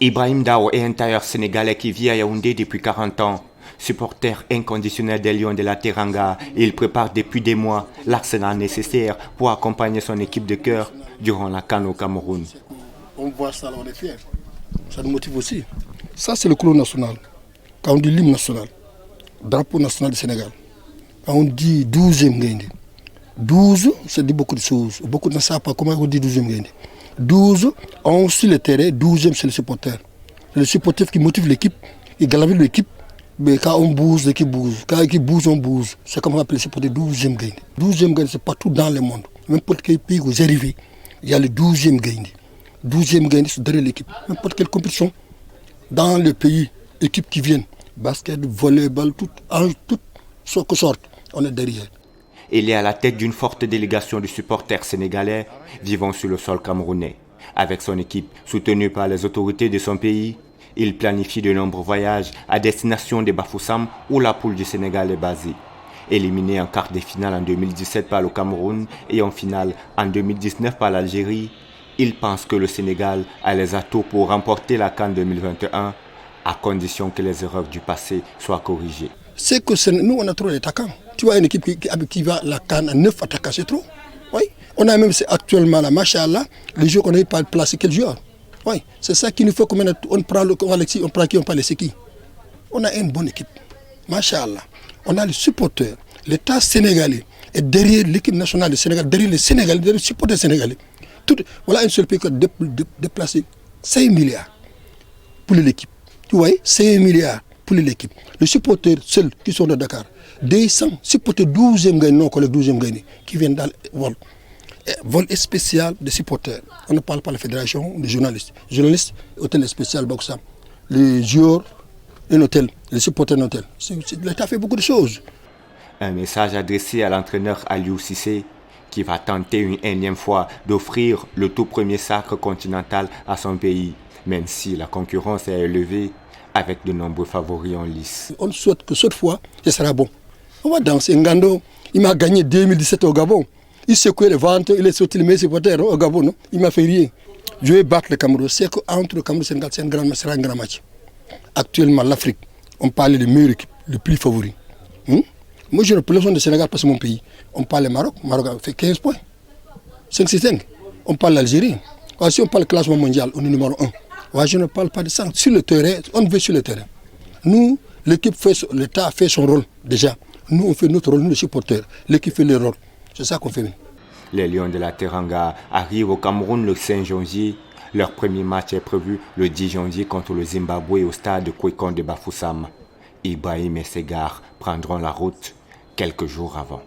Ibrahim Dao est un tailleur sénégalais qui vit à Yaoundé depuis 40 ans. Supporter inconditionnel des Lions de la Teranga, il prépare depuis des mois l'arsenal nécessaire pour accompagner son équipe de cœur durant la CAN au Cameroun. On voit ça, on est fiers. Ça nous motive aussi. Ça, c'est le couleur national. Quand on dit l'hymne national, drapeau national du Sénégal, quand on dit 12e Gaïndé, 12, ça dit beaucoup de choses. Beaucoup ne savent pas comment on dit 12e Gaïndé. 12, on suit le terrain, 12e, c'est le supporter. C'est le supporter qui motive l'équipe, il galavite l'équipe. Mais quand on bouge, l'équipe bouge. Quand l'équipe bouge, on bouge. C'est comme on appelle le supporter 12e Gaïndé. 12e Gaïndé, c'est partout dans le monde. N'importe quel pays où vous arrivez, il y a le 12e Gaïndé. 12e Gaïndé, c'est derrière l'équipe. N'importe quelle compétition, dans le pays, équipes qui viennent, basket, volleyball, tout ce que sorte, on est derrière. Il est à la tête d'une forte délégation de supporters sénégalais vivant sur le sol camerounais. Avec son équipe, soutenue par les autorités de son pays, il planifie de nombreux voyages à destination des Bafoussam où la poule du Sénégal est basée. Éliminé en quart de finale en 2017 par le Cameroun et en finale en 2019 par l'Algérie, il pense que le Sénégal a les atouts pour remporter la CAN 2021 à condition que les erreurs du passé soient corrigées. C'est que nous, on a trop d'attaquants. Tu vois une équipe qui va à la CAN à 9 attaquants, c'est trop. Oui. On a même actuellement la Machallah, les joueurs qu'on n'a pas placé, quel joueur. Oui. C'est ça qu'il nous faut, on prend Alexis, on prend qui, on prend les qui. On a une bonne équipe. Machallah. On a les supporters. L'État sénégalais est derrière l'équipe nationale du Sénégal, derrière les Sénégalais, derrière les supporters sénégalais. Voilà un seul pays qui a déplacé 5 milliards pour l'équipe. Tu vois, 5 milliards pour l'équipe. Les supporters seuls qui sont de Dakar, 200 supporters 12e Gaïndé, non collègues 12e Gaïndé, qui viennent dans le vol. Vol spécial des supporters. On ne parle pas de la fédération, des journalistes. Journalistes, hôtel spécial, Boxam. Les joueurs, un hôtel. Les supporters, un hôtel. L'État fait beaucoup de choses. Un message adressé à l'entraîneur Aliou Cissé, qui va tenter une énième fois d'offrir le tout premier sacre continental à son pays, même si la concurrence est élevée avec de nombreux favoris en lice. On souhaite que cette fois, ce sera bon. On va danser. Ngando, il m'a gagné 2017 au Gabon. Il secouait les ventes, il est sorti le meilleur supporter au Gabon. Non? Il m'a fait rien. Je vais battre le Cameroun. C'est qu'entre le Cameroun et le Sénégal, c'est un grand match. Actuellement, l'Afrique, on parle des meilleures équipes, les plus favoris. Moi, je représente le Sénégal parce que c'est mon pays. On parle du Maroc. Le Maroc a fait 15 points. 5-6-5. On parle de l'Algérie. Si on parle du classement mondial, on est numéro 1. Je ne parle pas de ça. Sur le terrain, on veut sur le terrain. Nous, l'équipe fait, l'État a fait son rôle déjà. Nous, on fait notre rôle, nous, les supporters. L'équipe fait le rôle. C'est ça qu'on fait. Les Lions de la Teranga arrivent au Cameroun le 5 janvier. Leur premier match est prévu le 10 janvier contre le Zimbabwe au stade de Kwekon de Bafoussam. Ibrahim et Segar prendront la route quelques jours avant.